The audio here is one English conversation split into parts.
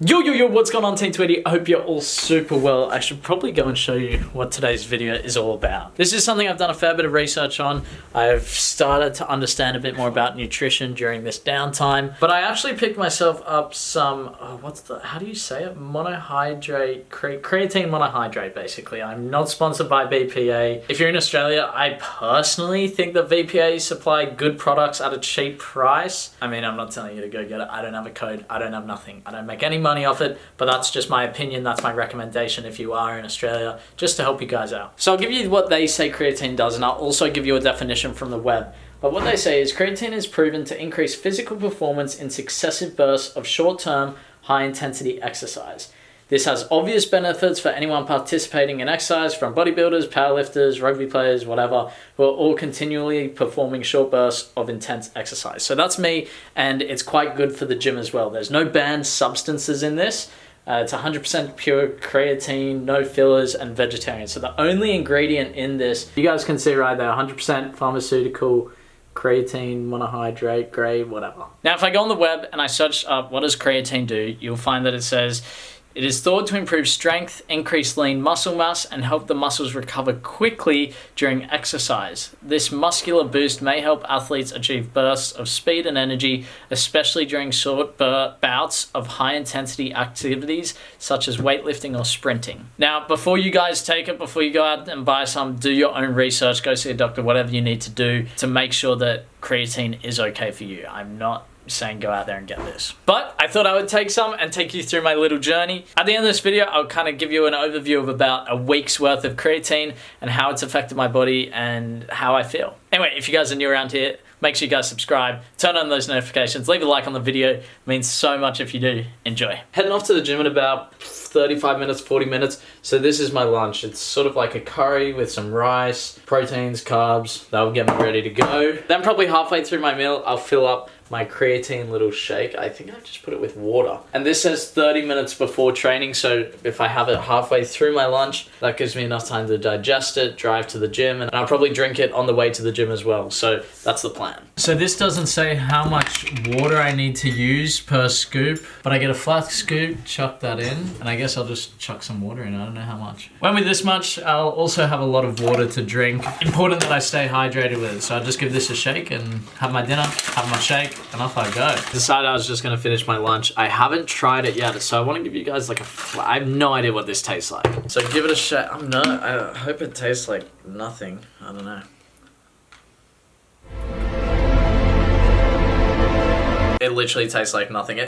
Yo, what's going on, Team Tweety? I hope you're all super well. I should probably go and show you what today's video is all about. This is something I've done a fair bit of research on. I've started to understand a bit more about nutrition during this downtime, but I actually picked myself up some, how do you say it? Monohydrate, creatine monohydrate, basically. I'm not sponsored by VPA. If you're in Australia, I personally think that VPA supply good products at a cheap price. I mean, I'm not telling you to go get it. I don't have a code. I don't have nothing. I don't make any money off it, but that's just my opinion. That's my recommendation if you are in Australia, just to help you guys out. So I'll give you what they say creatine does, and I'll also give you a definition from the web. But what they say is creatine is proven to increase physical performance in successive bursts of short-term, high-intensity exercise. This has obvious benefits for anyone participating in exercise, from bodybuilders, powerlifters, rugby players, whatever, who are all continually performing short bursts of intense exercise. So that's me, and it's quite good for the gym as well. There's no banned substances in this. It's 100% pure creatine, no fillers, and vegetarian. So the only ingredient in this, you guys can see right there, 100% pharmaceutical, creatine, monohydrate, grade, whatever. Now, if I go on the web and I search up what does creatine do, you'll find that it says, it is thought to improve strength, increase lean muscle mass, and help the muscles recover quickly during exercise. This muscular boost may help athletes achieve bursts of speed and energy, especially during short bouts of high-intensity activities such as weightlifting or sprinting. Now, before you guys take it, before you go out and buy some, do your own research, go see a doctor, whatever you need to do to make sure that creatine is okay for you. I'm not saying go out there and get this, but I thought I would take some and take you through my little journey. At the end of this video, I'll kind of give you an overview of about a week's worth of creatine and how it's affected my body and how I feel. Anyway, if you guys are new around here, make sure you guys subscribe, turn on those notifications, leave a like on the video. It means so much if you do. Enjoy. Heading off to the gym in about 35 minutes, 40 minutes. So this is my lunch. It's sort of like a curry with some rice, proteins, carbs. That'll get me ready to go. Then probably halfway through my meal, I'll fill up my creatine little shake. I think I've just put it with water. And this says 30 minutes before training, so if I have it halfway through my lunch, that gives me enough time to digest it, drive to the gym, and I'll probably drink it on the way to the gym as well. So that's the plan. So this doesn't say how much water I need to use per scoop, but I get a flat scoop, chuck that in, and I guess I'll just chuck some water in. I don't know how much. When with this much, I'll also have a lot of water to drink. Important that I stay hydrated with it. So I'll just give this a shake and have my dinner, have my shake, and off I go. Decided I was just gonna finish my lunch. I haven't tried it yet, so I want to give you guys like I have no idea what this tastes like. So give it a shake. I hope it tastes like nothing. I don't know. It literally tastes like nothing.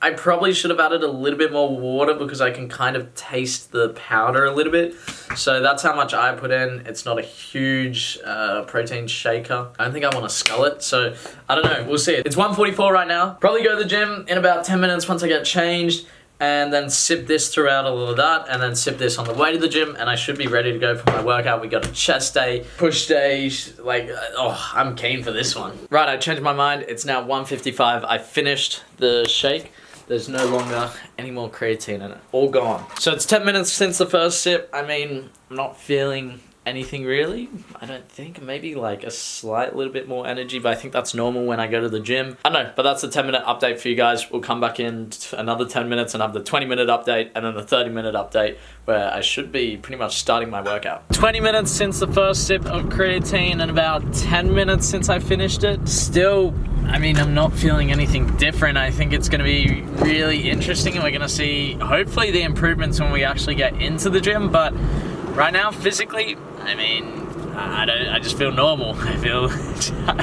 I probably should have added a little bit more water because I can kind of taste the powder a little bit. So that's how much I put in. It's not a huge protein shaker. I don't think I want to scull it. So I don't know. We'll see. It's 1:44 right now. Probably go to the gym in about 10 minutes once I get changed. And then sip this throughout all of that, and then sip this on the way to the gym, and I should be ready to go for my workout. We got a chest day, push day, I'm keen for this one. Right, I changed my mind. It's now 1:55. I finished the shake. There's no longer any more creatine in it. All gone. So it's 10 minutes since the first sip. I mean, I'm not feeling anything really. I don't think. Maybe like a slight little bit more energy, but I think that's normal when I go to the gym. I don't know, but that's a 10-minute update for you guys. We'll come back in another 10 minutes and have the 20-minute update and then the 30-minute update where I should be pretty much starting my workout. 20 minutes since the first sip of creatine and about 10 minutes since I finished it. Still, I mean, I'm not feeling anything different. I think it's gonna be really interesting and we're gonna see hopefully the improvements when we actually get into the gym, but right now, physically, I mean, I just feel normal. I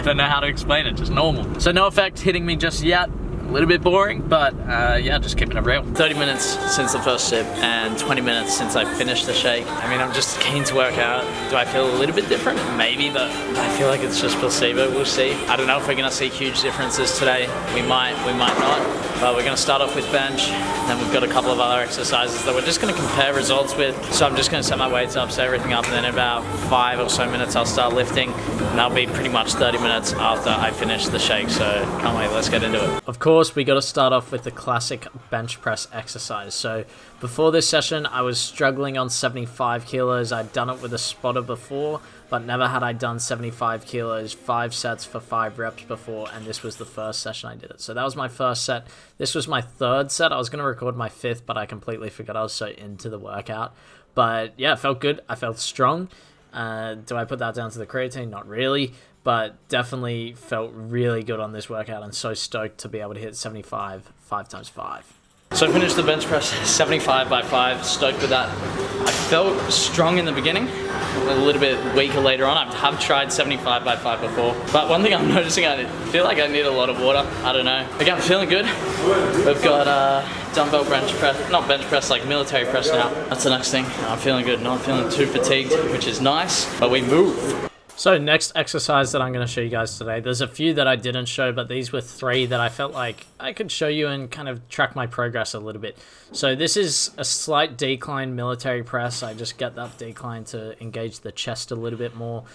don't know how to explain it, just normal. So no effect hitting me just yet. A little bit boring, but yeah, just keeping it real. 30 minutes since the first sip and 20 minutes since I finished the shake. I mean, I'm just keen to work out. Do I feel a little bit different? Maybe, but I feel like it's just placebo. We'll see. I don't know if we're gonna see huge differences today. We might not. But we're gonna start off with bench, then we've got a couple of other exercises that we're just gonna compare results with. So I'm just gonna set my weights up, set everything up, and then in about 5 or so minutes I'll start lifting. And that'll be pretty much 30 minutes after I finish the shake, so can't wait, let's get into it. Of course, we gotta start off with the classic bench press exercise. So before this session, I was struggling on 75 kilos. I'd done it with a spotter before, but never had I done 75 kilos, 5 sets for 5 reps before, and this was the first session I did it. So that was my first set. This was my third set. I was going to record my 5th, but I completely forgot. I was so into the workout. But yeah, it felt good. I felt strong. Do I put that down to the creatine? Not really, but definitely felt really good on this workout and so stoked to be able to hit 75, 5x5. So I finished the bench press 75 by 5, stoked with that. I felt strong in the beginning, a little bit weaker later on. I have tried 75 by 5 before, but one thing I'm noticing, I feel like I need a lot of water. I don't know. Again, I'm feeling good. We've got dumbbell bench press, not bench press, like military press now. That's the next thing. I'm feeling good, not feeling too fatigued, which is nice, but we move. So next exercise that I'm going to show you guys today, there's a few that I didn't show, but these were 3 that I felt like I could show you and kind of track my progress a little bit. So this is a slight decline military press. I just get that decline to engage the chest a little bit more.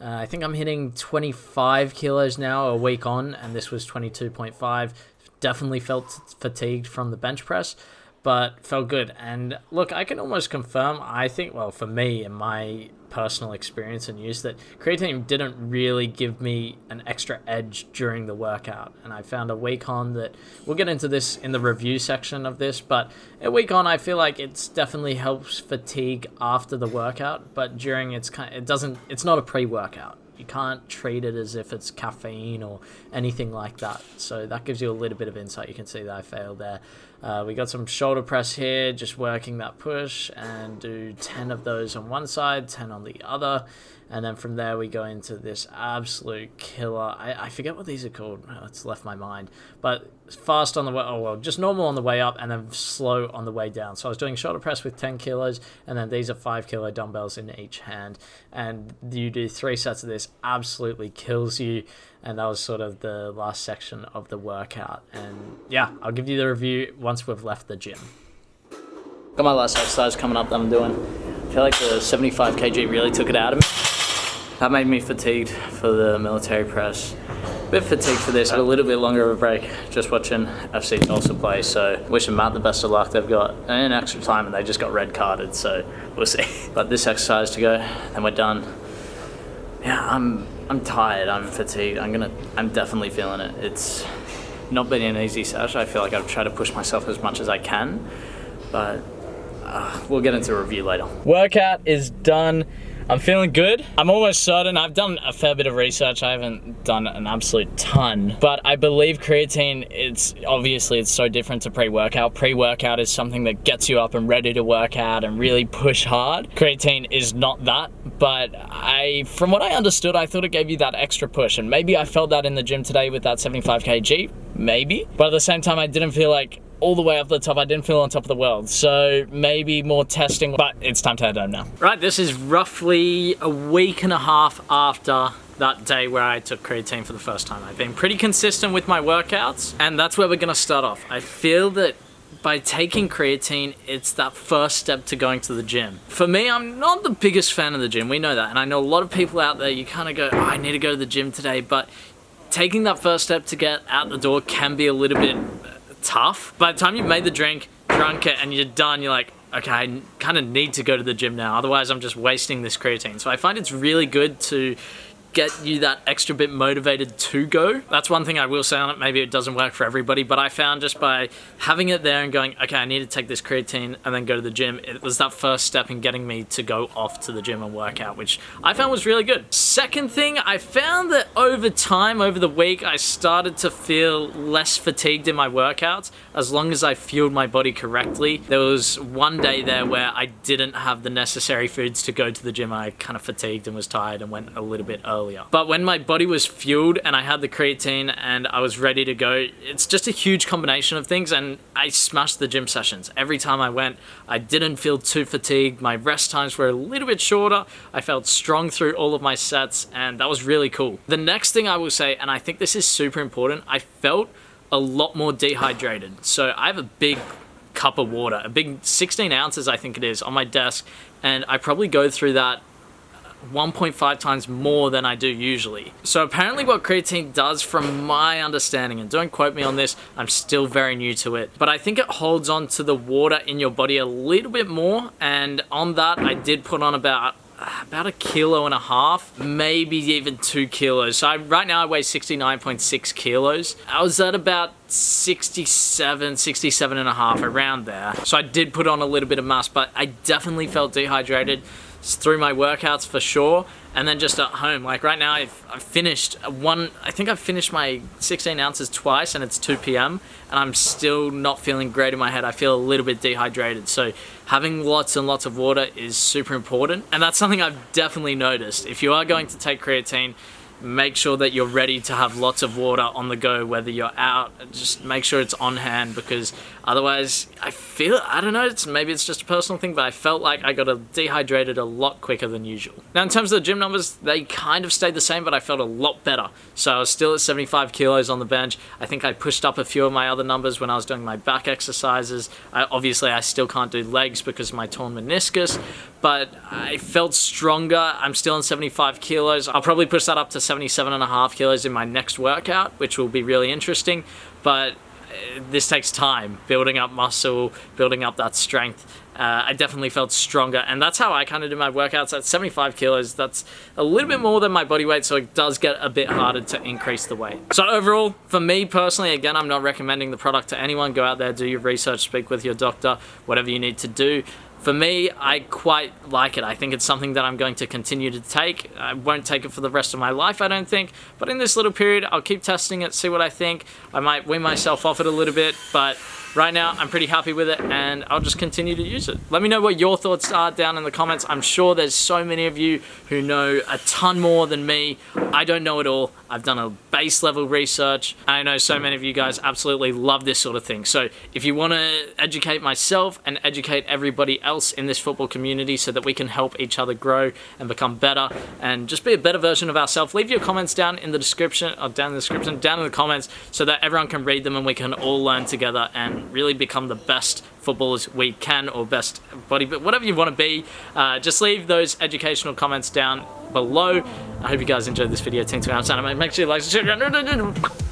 I think I'm hitting 25 kilos now a week on, and this was 22.5. Definitely felt fatigued from the bench press, but felt good. And look, I can almost confirm, I think, well, for me, in my personal experience and use, that creatine didn't really give me an extra edge during the workout. And I found a week on that, we'll get into this in the review section of this, but a week on, I feel like it's definitely helps fatigue after the workout, but during it's not a pre-workout. You can't treat it as if it's caffeine or anything like that. So that gives you a little bit of insight. You can see that I failed there. We got some shoulder press here, just working that push, and do 10 of those on one side, 10 on the other. And then from there, we go into this absolute killer. I forget what these are called. Oh, it's left my mind. But fast on the way, just normal on the way up and then slow on the way down. So I was doing shoulder press with 10 kilos, and then these are 5 kilo dumbbells in each hand. And you do 3 sets of this, absolutely kills you. And that was sort of the last section of the workout. And yeah, I'll give you the review once we've left the gym. Got my last exercise coming up that I'm doing. I feel like the 75 kg really took it out of me. That made me fatigued for the military press. A bit fatigued for this, had a little bit longer of a break just watching FC Tulsa play, so wishing Matt the best of luck. They've got an extra time and they just got red carded, so we'll see. But this exercise to go, then we're done. Yeah, I'm tired, I'm fatigued, I'm definitely feeling it. It's not been an easy session. I feel like I've tried to push myself as much as I can, but we'll get into a review later. Workout is done. I'm feeling good. I'm almost certain. I've done a fair bit of research. I haven't done an absolute ton, but I believe creatine, it's so different to pre-workout. Pre-workout is something that gets you up and ready to work out and really push hard. Creatine is not that, but from what I understood, I thought it gave you that extra push, and maybe I felt that in the gym today with that 75 kg, maybe. But at the same time, I didn't feel like all the way up the top. I didn't feel on top of the world, so maybe more testing, but it's time to head home now. Right, this is roughly a week and a half after that day where I took creatine for the first time. I've been pretty consistent with my workouts, and that's where we're gonna start off. I feel that by taking creatine, it's that first step to going to the gym. For me, I'm not the biggest fan of the gym, we know that, and I know a lot of people out there, you kind of go, oh, I need to go to the gym today, but taking that first step to get out the door can be a little bit tough. By the time you've made the drink, drunk it, and you're done, you're like, okay, I kind of need to go to the gym now, otherwise I'm just wasting this creatine. So I find it's really good to get you that extra bit motivated to go. That's one thing I will say on it. Maybe it doesn't work for everybody, but I found just by having it there and going, okay, I need to take this creatine and then go to the gym, it was that first step in getting me to go off to the gym and work out, which I found was really good. Second thing, I found that over time, over the week, I started to feel less fatigued in my workouts as long as I fueled my body correctly. There was one day there where I didn't have the necessary foods to go to the gym. I kind of fatigued and was tired and went a little bit earlier. But when my body was fueled and I had the creatine and I was ready to go, it's just a huge combination of things, and I smashed the gym sessions. Every time I went, I didn't feel too fatigued. My rest times were a little bit shorter. I felt strong through all of my sets, and that was really cool. The next thing I will say, and I think this is super important, I felt a lot more dehydrated. So I have a big cup of water, a big 16 ounces I think it is, on my desk, and I probably go through that 1.5 times more than I do usually. So apparently what creatine does, from my understanding, and don't quote me on this, I'm still very new to it, but I think it holds on to the water in your body a little bit more, and on that I did put on about about 1.5 kilos, maybe even 2 kilos. So right now I weigh 69.6 kilos. I was at about 67 and a half, around there. So I did put on a little bit of mass, but I definitely felt dehydrated through my workouts for sure. And then just at home, like right now I've finished I think I've finished my 16 ounces twice, and it's 2 p.m. and I'm still not feeling great in my head. I feel a little bit dehydrated. So having lots and lots of water is super important. And that's something I've definitely noticed. If you are going to take creatine, make sure that you're ready to have lots of water on the go, whether you're out. Just make sure it's on hand, because otherwise I don't know, maybe it's just a personal thing, but I felt like I got dehydrated a lot quicker than usual. Now in terms of the gym numbers, they kind of stayed the same, but I felt a lot better. So I was still at 75 kilos on the bench. I think I pushed up a few of my other numbers when I was doing my back exercises. Obviously I still can't do legs because of my torn meniscus, but I felt stronger. I'm still on 75 kilos. I'll probably push that up to 77.5 kilos in my next workout, which will be really interesting. But this takes time, building up muscle, building up that strength. I definitely felt stronger, and that's how I kind of do my workouts. At 75 kilos, that's a little bit more than my body weight, so it does get a bit harder to increase the weight. So overall, for me personally, again, I'm not recommending the product to anyone. Go out there, do your research, speak with your doctor, whatever you need to do. For me, I quite like it. I think it's something that I'm going to continue to take. I won't take it for the rest of my life, I don't think. But in this little period, I'll keep testing it, see what I think. I might wean myself off it a little bit, but right now I'm pretty happy with it, and I'll just continue to use it. Let me know what your thoughts are down in the comments. I'm sure there's so many of you who know a ton more than me. I don't know it all. I've done a base level research. I know so many of you guys absolutely love this sort of thing. So if you want to educate myself and educate everybody else in this football community so that we can help each other grow and become better and just be a better version of ourselves, leave your comments down in the description, or down in the comments, so that everyone can read them and we can all learn together and really become the best footballers we can, or best body, but whatever you want to be. Just leave those educational comments down below. I hope you guys enjoyed this video. Thanks for watching. Make sure you like, share.